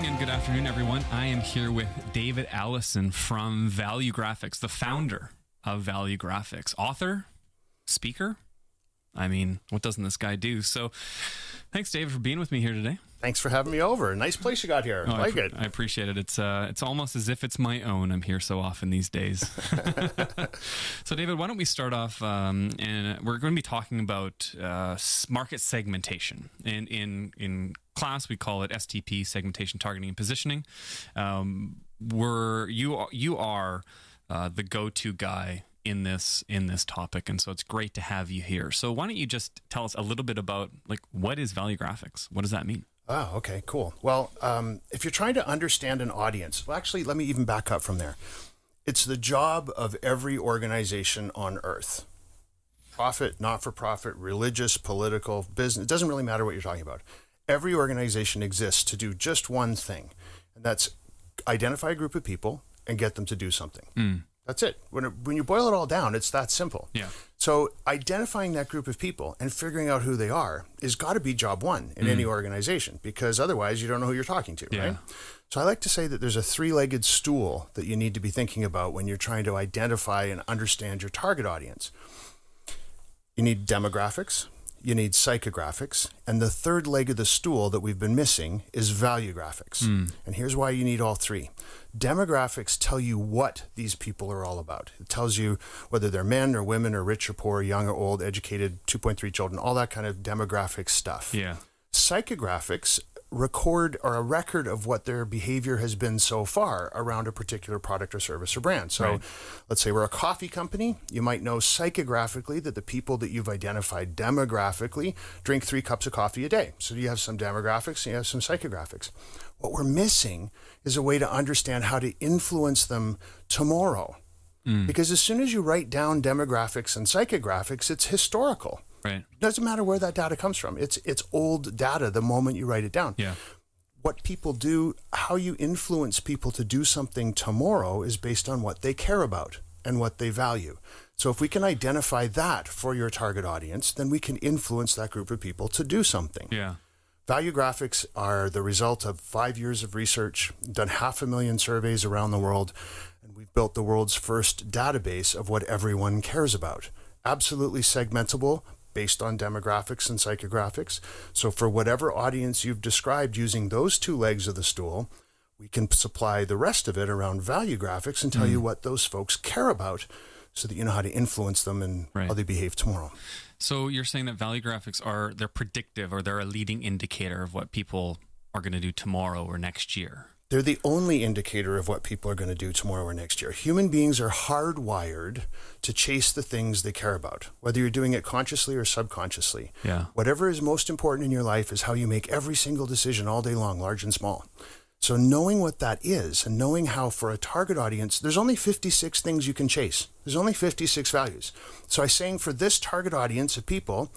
morning and good afternoon, everyone. I am here with David Allison from Valuegraphics, the founder of Valuegraphics, author, speaker. I mean, what doesn't this guy do? So thanks, David, for being with me here today. Thanks for having me over. Nice place you got here. Oh, I like it. I appreciate it. It's almost as if it's my own. I'm here so often these days. So, David, why don't we start off, and we're going to be talking about market segmentation. And in class, we call it STP, segmentation, targeting, and positioning. You are the go-to guy in this topic, and so it's great to have you here. So why don't you just tell us a little bit about, like, what is Valuegraphics? What does that mean? Oh, okay, cool. Well, if you're trying to understand an audience, well, actually, let me even back up from there. It's the job of every organization on earth. Profit, not-for-profit, religious, political, business, it doesn't really matter what you're talking about. Every organization exists to do just one thing, and that's identify a group of people and get them to do something. That's it. When you boil it all down, it's that simple. Yeah. So identifying that group of people and figuring out who they are is got to be job one in any organization, because otherwise you don't know who you're talking to, right? So I like to say that there's a three-legged stool that you need to be thinking about when you're trying to identify and understand your target audience. You need demographics, you need psychographics, and the third leg of the stool that we've been missing is valuegraphics. And here's why you need all three. Demographics tell you what these people are all about. It tells you whether they're men or women or rich or poor, young or old, educated, 2.3 children, all that kind of demographic stuff. Yeah. Psychographics record a record of what their behavior has been so far around a particular product or service or brand. So let's say we're a coffee company. You might know psychographically that the people that you've identified demographically drink 3 cups of coffee a day. So you have some demographics and you have some psychographics. What we're missing is a way to understand how to influence them tomorrow. Because as soon as you write down demographics and psychographics, it's historical. Right. It doesn't matter where that data comes from. It's old data the moment you write it down. Yeah. What people do, how you influence people to do something tomorrow is based on what they care about and what they value. So if we can identify that for your target audience, then we can influence that group of people to do something. Yeah. Valuegraphics are the result of 5 years of research, done 500,000 surveys around the world, and we've built the world's first database of what everyone cares about. Absolutely segmentable, based on demographics and psychographics. So for whatever audience you've described using those two legs of the stool, we can supply the rest of it around valuegraphics and tell you what those folks care about so that you know how to influence them and how they behave tomorrow. So you're saying that Valuegraphics they're predictive, or they're a leading indicator of what people are going to do tomorrow or next year? They're the only indicator of what people are going to do tomorrow or next year. Human beings are hardwired to chase the things they care about, whether you're doing it consciously or subconsciously. Yeah. Whatever is most important in your life is how you make every single decision all day long, large and small. So knowing what that is and knowing how for a target audience, there's only 56 things you can chase. There's only 56 values. So I'm saying for this target audience of people,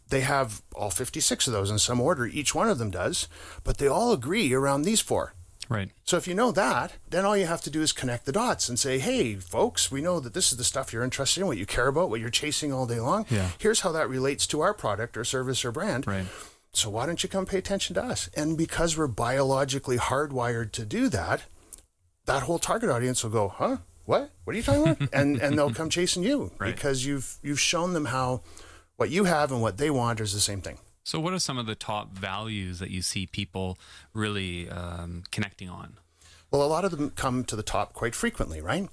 they have all 56 of those in some order. Each one of them does, but they all agree around these 4. Right. So if you know that, then all you have to do is connect the dots and say, hey, folks, we know that this is the stuff you're interested in, what you care about, what you're chasing all day long. Yeah. Here's how that relates to our product or service or brand. Right. So why don't you come pay attention to us? And because we're biologically hardwired to do that, that whole target audience will go, huh? What? What are you talking about? and they'll come chasing you because you've shown them how what you have and what they want is the same thing. So what are some of the top values that you see people really connecting on? Well, a lot of them come to the top quite frequently, right?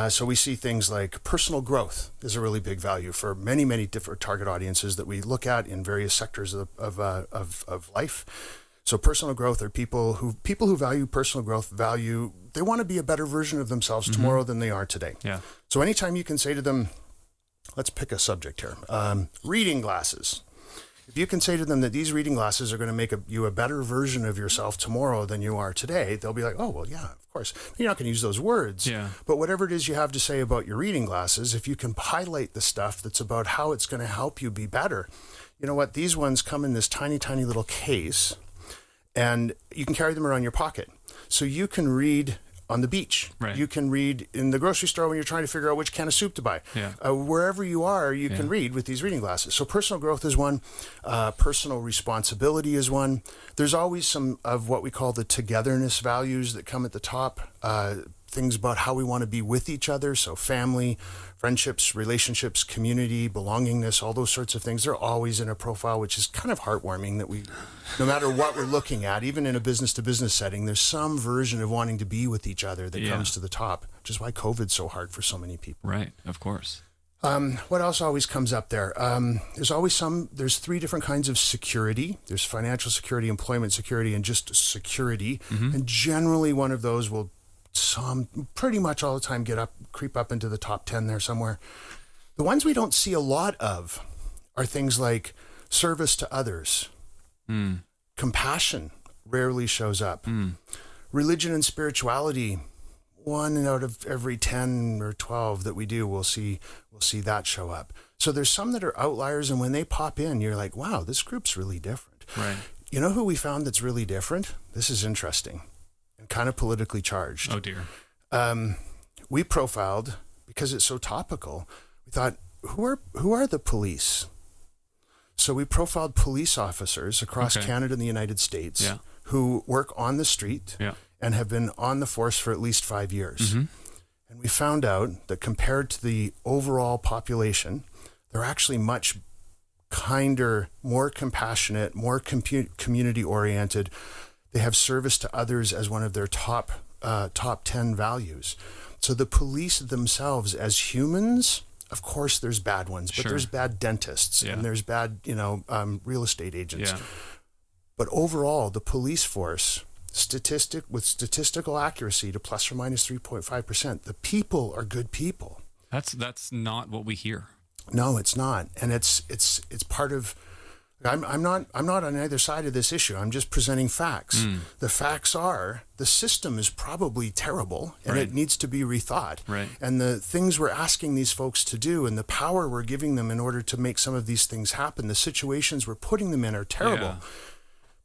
So we see things like personal growth is a really big value for many, many different target audiences that we look at in various sectors of life. So personal growth are people who value personal growth, they want to be a better version of themselves tomorrow than they are today. Yeah. So anytime you can say to them, let's pick a subject here, reading glasses. If you can say to them that these reading glasses are going to make you a better version of yourself tomorrow than you are today, they'll be like, oh, well, yeah, of course. You're not going to use those words. Yeah. But whatever it is you have to say about your reading glasses, if you can highlight the stuff that's about how it's going to help you be better. You know what? These ones come in this tiny, tiny little case, and you can carry them around your pocket. So you can read on the beach. Right. You can read in the grocery store when you're trying to figure out which can of soup to buy. Yeah. Wherever you are, you can read with these reading glasses. So personal growth is one. Personal responsibility is one. There's always some of what we call the togetherness values that come at the top. Things about how we want to be with each other. So family, friendships, relationships, community, belongingness, all those sorts of things. They're always in a profile, which is kind of heartwarming that we, no matter what we're looking at, even in a business-to-business setting, there's some version of wanting to be with each other that comes to the top, which is why COVID's so hard for so many people. Right, of course. What else always comes up there? There's three different kinds of security. There's financial security, employment security, and just security. And generally one of those will pretty much all the time creep up into the top 10 there somewhere. The ones we don't see a lot of are things like service to others. Compassion rarely shows up. Religion and spirituality, 1 out of every 10 or 12 that we do, we'll see that show up. So there's some that are outliers, and when they pop in, you're like, wow, this group's really different. Right. You know who we found that's really different? This is interesting and kind of politically charged. Oh, dear. We profiled, because it's so topical, we thought, who are the police? So we profiled police officers across Canada and the United States who work on the street and have been on the force for at least 5 years. And we found out that compared to the overall population, they're actually much kinder, more compassionate, more community-oriented. They have service to others as one of their top 10 values. So the police themselves as humans, of course there's bad ones, but there's bad dentists and there's bad, real estate agents. But overall, the police force, with statistical accuracy to plus or minus 3.5%, the people are good people. That's not what we hear. No, it's not. And it's part of, I'm not on either side of this issue. I'm just presenting facts. The facts are the system is probably terrible and it needs to be rethought. And the things we're asking these folks to do and the power we're giving them in order to make some of these things happen, the situations we're putting them in are terrible.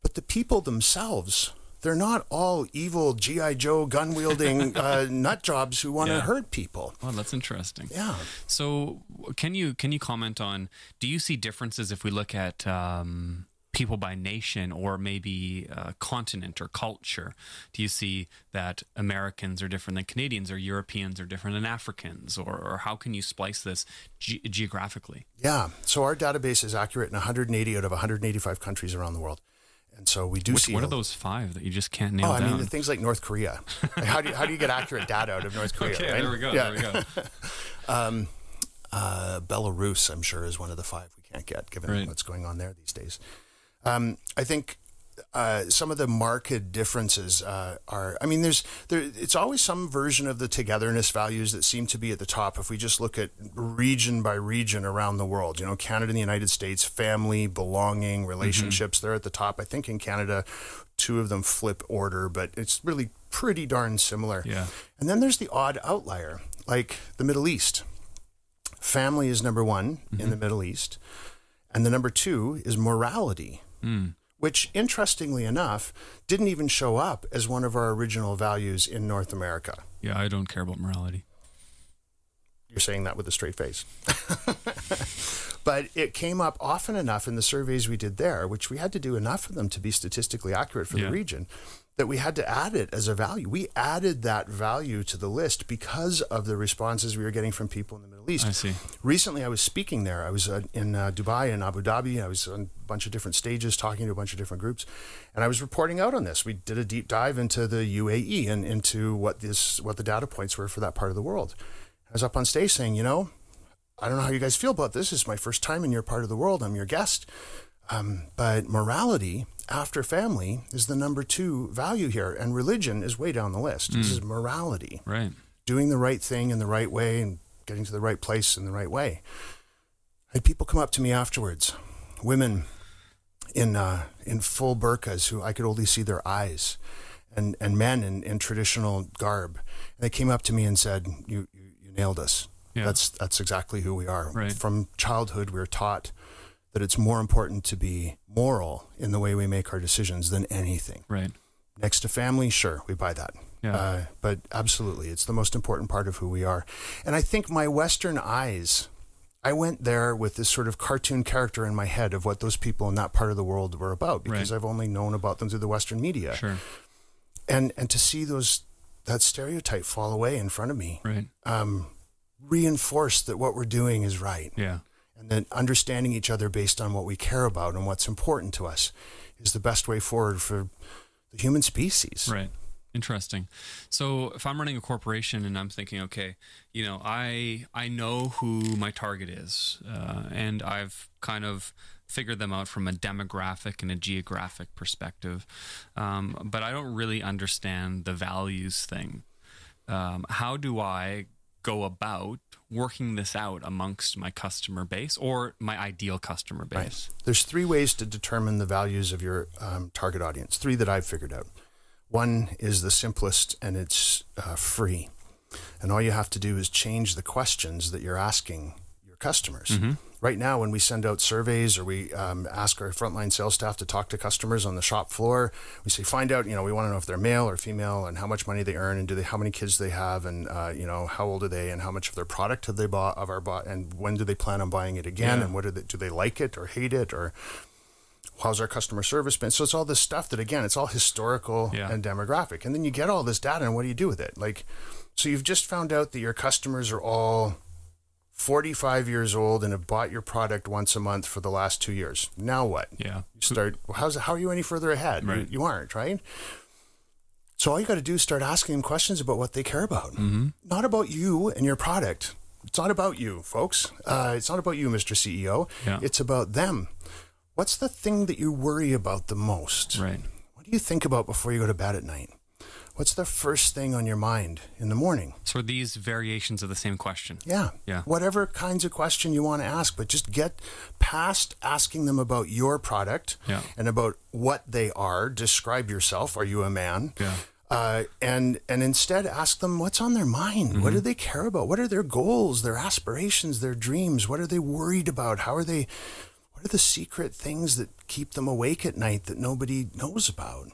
But the people themselves, they're not all evil G.I. Joe gun-wielding nut jobs who want to hurt people. Well, that's interesting. Yeah. So can you comment on, do you see differences if we look at people by nation or maybe continent or culture? Do you see that Americans are different than Canadians or Europeans are different than Africans? Or how can you splice this geographically? Yeah. So our database is accurate in 180 out of 185 countries around the world. And so we do see. What are those 5 that you just can't nail down? I mean, the things like North Korea. Like how do you get accurate data out of North Korea? Okay, right? there we go. Yeah. There we go. Belarus, I'm sure, is one of the 5 we can't get, given what's going on there these days. I think some of the marked differences are. I mean, it's always some version of the togetherness values that seem to be at the top. If we just look at region by region around the world, Canada and the United States, family, belonging, relationships, they're at the top. I think in Canada, 2 of them flip order, but it's really pretty darn similar. Yeah. And then there's the odd outlier, like the Middle East. Family is number 1 in the Middle East, and the number 2 is morality. Which, interestingly enough, didn't even show up as one of our original values in North America. Yeah, I don't care about morality. You're saying that with a straight face. But it came up often enough in the surveys we did there, which we had to do enough of them to be statistically accurate for the region, that we had to add it as a value. We added that value to the list because of the responses we were getting from people in the Middle East. I see. Recently, I was speaking there. I was in Dubai and Abu Dhabi. I was on a bunch of different stages talking to a bunch of different groups, and I was reporting out on this. We did a deep dive into the UAE and into what the data points were for that part of the world. I was up on stage saying, I don't know how you guys feel about this. This is my first time in your part of the world. I'm your guest. But morality after family is the number 2 value here, and religion is way down the list. This is morality. Right. Doing the right thing in the right way and getting to the right place in the right way. I had people come up to me afterwards, women in full burqas who I could only see their eyes, and men in traditional garb. And they came up to me and said, you nailed us. Yeah. That's exactly who we are. Right. From childhood, we're taught that it's more important to be moral in the way we make our decisions than anything. Right. Next to family, sure, we buy that. Yeah. But absolutely, it's the most important part of who we are. And I think my Western eyes, I went there with this sort of cartoon character in my head of what those people in that part of the world were about, because I've only known about them through the Western media. Sure. And to see that stereotype fall away in front of me, reinforce that what we're doing is right. Yeah. And that understanding each other based on what we care about and what's important to us is the best way forward for the human species. Right. Interesting. So if I'm running a corporation and I'm thinking, okay, you know, I know who my target is, and I've kind of figured them out from a demographic and a geographic perspective, but I don't really understand the values thing. How do I go about working this out amongst my customer base or my ideal customer base? Right. There's 3 ways to determine the values of your target audience, 3 that I've figured out. One is the simplest, and it's free. And all you have to do is change the questions that you're asking your customers. Mm-hmm. Right now, when we send out surveys or we ask our frontline sales staff to talk to customers on the shop floor, we say, find out, you know, we want to know if they're male or female and how much money they earn and how many kids they have and, you know, how old are they and how much of their product have they bought, and when do they plan on buying it again, and do they like it or hate it, or how's our customer service been? So it's all this stuff that, again, it's all historical and demographic. And then you get all this data, and what do you do with it? Like, so you've just found out that your customers are all 45 years old and have bought your product once a month for the last 2 years. Now what? Yeah. You start, how are you any further ahead? Right. You aren't, right? So all you got to do is start asking them questions about what they care about. Mm-hmm. Not about you and your product. It's not about you, folks. It's not about you, Mr. CEO. Yeah. It's about them. What's the thing that you worry about the most? Right. What do you think about before you go to bed at night? What's the first thing on your mind in the morning? So are these variations of the same question? Yeah. Whatever kinds of question you want to ask, but just get past asking them about your product and about what they are. Describe yourself. Are you a man? Yeah. And instead ask them what's on their mind. Mm-hmm. What do they care about? What are their goals, their aspirations, their dreams? What are they worried about? What are the secret things that keep them awake at night that nobody knows about?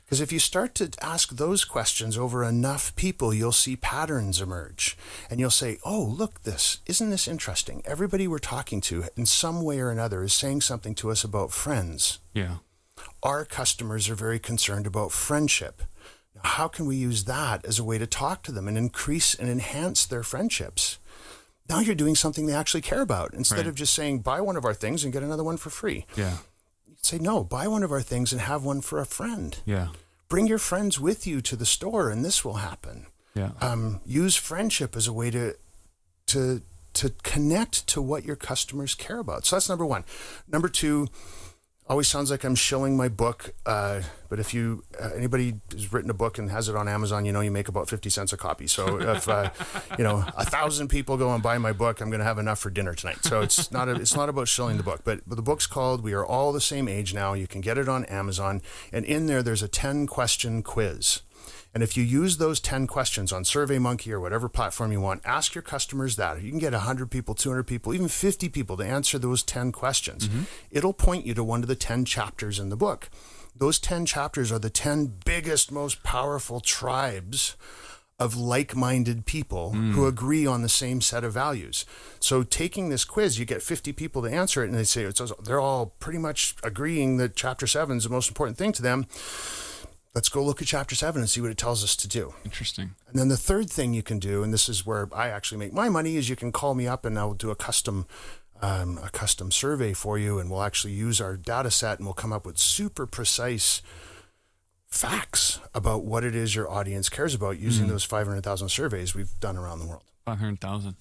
Because if you start to ask those questions over enough people, you'll see patterns emerge. And you'll say, oh, look, isn't this interesting? Everybody we're talking to in some way or another is saying something to us about friends. Yeah. Our customers are very concerned about friendship. Now, how can we use that as a way to talk to them and increase and enhance their friendships? Now you're doing something they actually care about, instead of just saying, buy one of our things and get another one for free. Yeah. Say, no, buy one of our things and have one for a friend. Yeah. Bring your friends with you to the store and this will happen. Yeah. Use friendship as a way to connect to what your customers care about. So that's number 1. Number 2, always sounds like I'm shilling my book. But if anybody has written a book and has it on Amazon, you know, you make about 50 cents a copy. So if, 1,000 people go and buy my book, I'm going to have enough for dinner tonight. So it's not about shilling the book, but the book's called We Are All the Same Age Now. You can get it on Amazon. And in there's a 10-question quiz. And if you use those 10 questions on SurveyMonkey or whatever platform you want, ask your customers that. You can get 100 people, 200 people, even 50 people to answer those 10 questions. Mm-hmm. It'll point you to one of the 10 chapters in the book. Those 10 chapters are the 10 biggest, most powerful tribes of like-minded people who agree on the same set of values. So taking this quiz, you get 50 people to answer it, and they say they're all pretty much agreeing that Chapter 7 is the most important thing to them. Let's go look at Chapter 7 and see what it tells us to do. Interesting. And then the third thing you can do, and this is where I actually make my money, is you can call me up and I'll do a custom survey for you, and we'll actually use our data set and we'll come up with super precise facts about what it is your audience cares about using those 500,000 surveys we've done around the world. 500,000.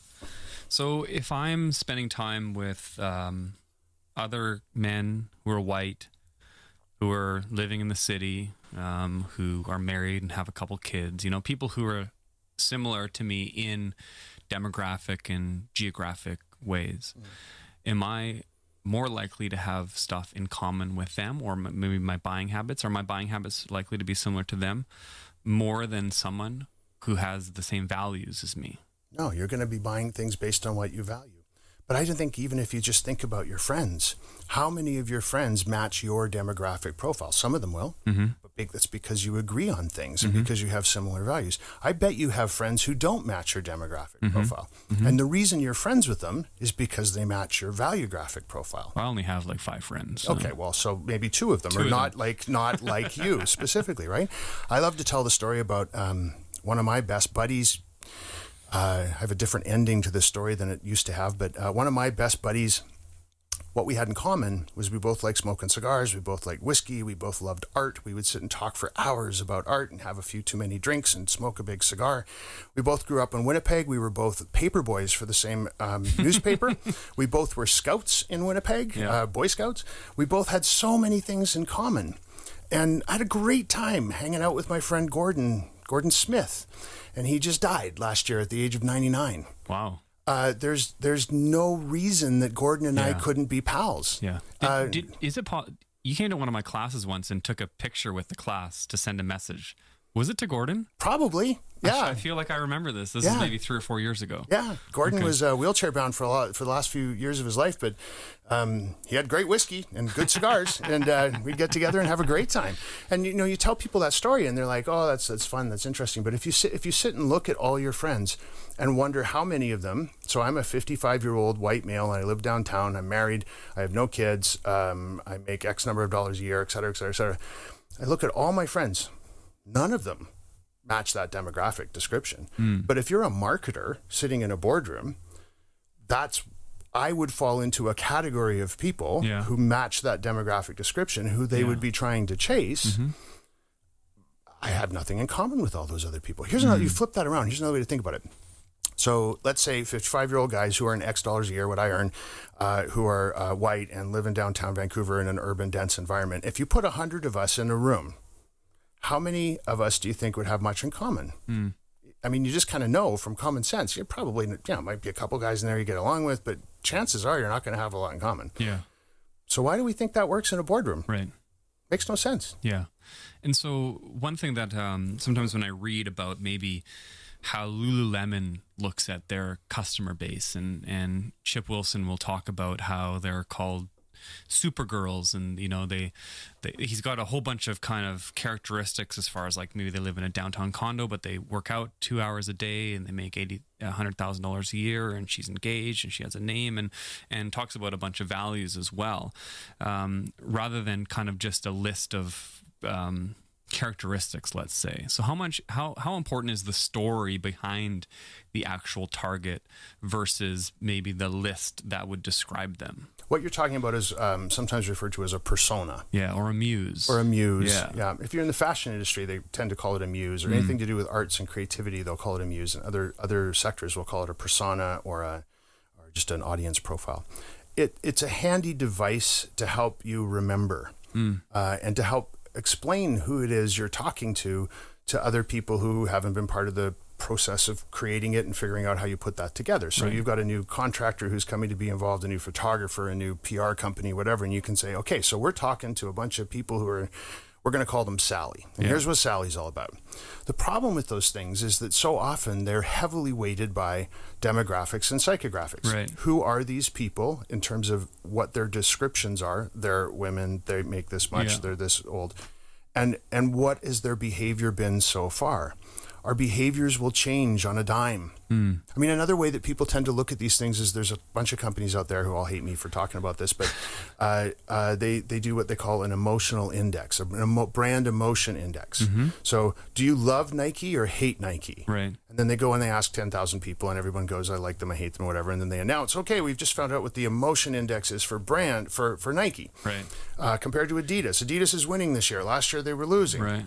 So if I'm spending time with other men who are white, who are living in the city, who are married and have a couple kids, people who are similar to me in demographic and geographic ways. Am I more likely to have stuff in common with them, or maybe my buying habits? Are my buying habits likely to be similar to them more than someone who has the same values as me? No, you're going to be buying things based on what you value. But I think even if you just think about your friends, how many of your friends match your demographic profile? Some of them will, but That's because you agree on things and because you have similar values. I bet you have friends who don't match your demographic profile. And the reason you're friends with them is because they match your Valuegraphic profile. I only have like 5 friends. So. Okay, well, so maybe 2 of them are not like you specifically, right? I love to tell the story about one of my best buddies. I have a different ending to this story than it used to have, but one of my best buddies, what we had in common was we both liked smoking cigars, we both liked whiskey, we both loved art. We would sit and talk for hours about art and have a few too many drinks and smoke a big cigar. We both grew up in Winnipeg. We were both paper boys for the same newspaper. We both were scouts in Winnipeg, Boy Scouts. We both had so many things in common. And I had a great time hanging out with my friend Gordon Smith. And he just died last year at the age of 99. Wow. There's no reason that Gordon and I couldn't be pals. Yeah. You came to one of my classes once and took a picture with the class to send a message. Was it to Gordon? Probably. Yeah. I feel like I remember this. This is maybe 3 or 4 years ago. Yeah. Gordon was wheelchair bound for the last few years of his life, but he had great whiskey and good cigars, and we'd get together and have a great time. And you tell people that story, and they're like, "Oh, that's fun, that's interesting." But if you sit and look at all your friends and wonder how many of them. So I'm a 55-year-old white male, and I live downtown. I'm married. I have no kids. I make X number of dollars a year, et cetera, et cetera, et cetera. I look at all my friends. None of them match that demographic description. But if you're a marketer sitting in a boardroom, I would fall into a category of people who match that demographic description, who they would be trying to chase. I have nothing in common with all those other people. Here's another, you flip that around. Here's another way to think about it. So let's say 55-year-old guys who earn X dollars a year, what I earn, who are white and live in downtown Vancouver in an urban, dense environment. If you put 100 of us in a room, how many of us do you think would have much in common? I mean, you just kind of know from common sense. You're probably, might be a couple guys in there you get along with, but chances are you're not going to have a lot in common. Yeah. So why do we think that works in a boardroom? Right. Makes no sense. Yeah. And so one thing that sometimes when I read about maybe how Lululemon looks at their customer base, and Chip Wilson will talk about how they're called Supergirls, and he's got a whole bunch of kind of characteristics as far as like maybe they live in a downtown condo, but they work out 2 hours a day and they make $100,000 a year, and she's engaged and she has a name, and talks about a bunch of values as well, rather than kind of just a list of characteristics, let's say. So how important is the story behind the actual target versus maybe the list that would describe them? What you're talking about is sometimes referred to as a persona. Yeah, or a muse. Or a muse. Yeah. If you're in the fashion industry, they tend to call it a muse, or anything to do with arts and creativity, they'll call it a muse, and other sectors will call it a persona or just an audience profile. It's a handy device to help you remember and to help explain who it is you're talking to other people who haven't been part of the process of creating it and figuring out how you put that together. So you've got a new contractor who's coming to be involved, a new photographer, a new PR company, whatever, and you can say, okay, so we're talking to a bunch of people we're going to call them Sally. And here's what Sally's all about. The problem with those things is that so often they're heavily weighted by demographics and psychographics. Right. Who are these people in terms of what their descriptions are? They're women, they make this much, they're this old. And what has their behavior been so far? Our behaviors will change on a dime. I mean, another way that people tend to look at these things is there's a bunch of companies out there who all hate me for talking about this, but they do what they call an emotional index, a brand emotion index. So do you love Nike or hate Nike? Right. And then they go and they ask 10,000 people, and everyone goes, I like them, I hate them, whatever. And then they announce, okay, we've just found out what the emotion index is for Nike. Right. Compared to Adidas. Adidas is winning this year. Last year they were losing. Right.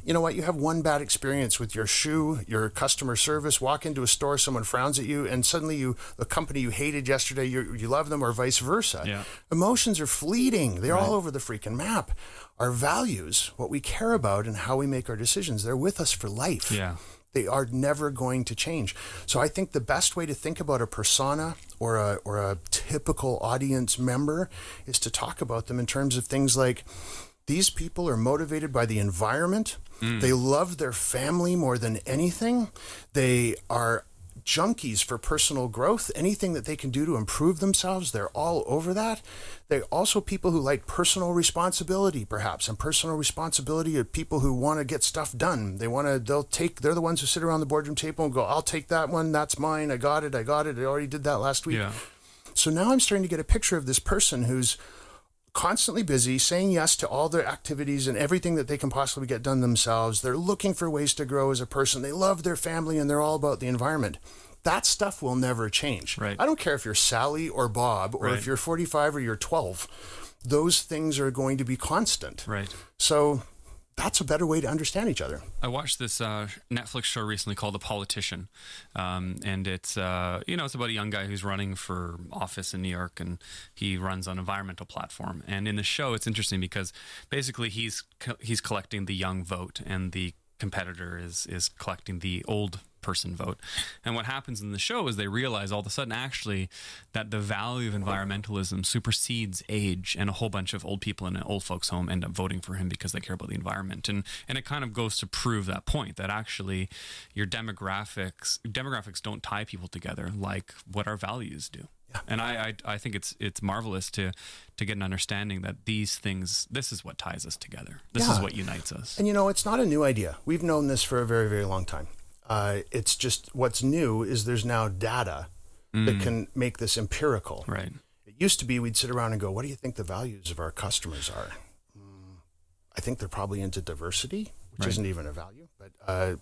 You know what? You have one bad experience with your shoe, your customer service, walk into a store, someone frowns at you, and suddenly the company you hated yesterday, you love them, or vice versa. Yeah. Emotions are fleeting. They're all over the freaking map. Our values, what we care about and how we make our decisions, they're with us for life. Yeah. They are never going to change. So I think the best way to think about a persona or a typical audience member is to talk about them in terms of things like, these people are motivated by the environment. They love their family more than anything. They are junkies for personal growth. Anything that they can do to improve themselves, they're all over that. They're also people who like personal responsibility, perhaps, and personal responsibility are people who want to get stuff done. They're the ones who sit around the boardroom table and go, I'll take that one, that's mine, I got it, I already did that last week. Yeah. So now I'm starting to get a picture of this person who's constantly busy, saying yes to all their activities and everything that they can possibly get done themselves. They're looking for ways to grow as a person. They love their family and they're all about the environment. That stuff will never change. Right. I don't care if you're Sally or Bob or if you're 45 or you're 12. Those things are going to be constant. Right. So that's a better way to understand each other. I watched this Netflix show recently called The Politician, and it's it's about a young guy who's running for office in New York, and he runs an environmental platform. And in the show, it's interesting because basically he's collecting the young vote, and the competitor is collecting the old person vote. And what happens in the show is they realize all of a sudden actually that the value of environmentalism supersedes age, and a whole bunch of old people in an old folks home end up voting for him because they care about the environment. And it kind of goes to prove that point, that actually your demographics don't tie people together like what our values do. Yeah. And I think it's marvelous to get an understanding that these things, this is what ties us together. This is what unites us. And it's not a new idea. We've known this for a very, very long time. It's just what's new is there's now data that can make this empirical. Right. It used to be we'd sit around and go, what do you think the values of our customers are? I think they're probably into diversity, which isn't even a value, but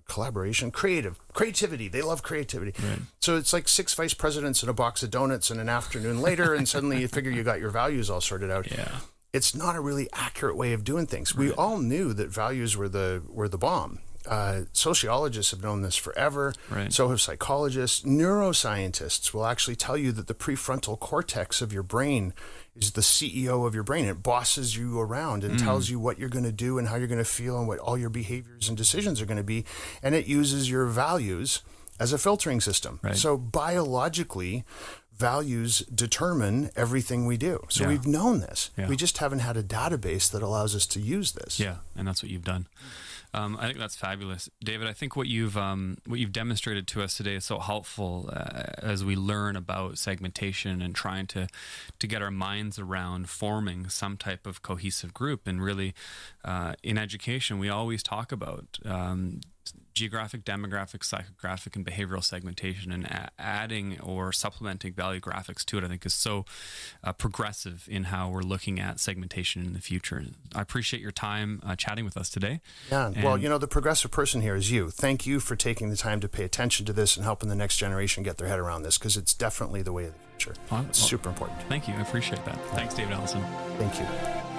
collaboration, creativity. They love creativity. Right. So it's like 6 vice presidents and a box of donuts and an afternoon later, and suddenly you figure you got your values all sorted out. Yeah. It's not a really accurate way of doing things. Right. We all knew that values were the bomb. Sociologists have known this forever. Right. So have psychologists. Neuroscientists will actually tell you that the prefrontal cortex of your brain is the CEO of your brain. It bosses you around and tells you what you're going to do and how you're going to feel and what all your behaviors and decisions are going to be. And it uses your values as a filtering system. Right. So biologically, values determine everything we do. So we've known this. Yeah. We just haven't had a database that allows us to use this. Yeah, and that's what you've done. I think that's fabulous, David. I think what you've demonstrated to us today is so helpful as we learn about segmentation and trying to get our minds around forming some type of cohesive group. And really, in education, we always talk about geographic, demographic, psychographic, and behavioral segmentation, and adding or supplementing Valuegraphics to it, I think, is so progressive in how we're looking at segmentation in the future. I appreciate your time chatting with us today. Yeah, well, the progressive person here is you. Thank you for taking the time to pay attention to this and helping the next generation get their head around this, because it's definitely the way of the future. It's super important. Thank you. I appreciate that. Thanks, David Allison. Thank you.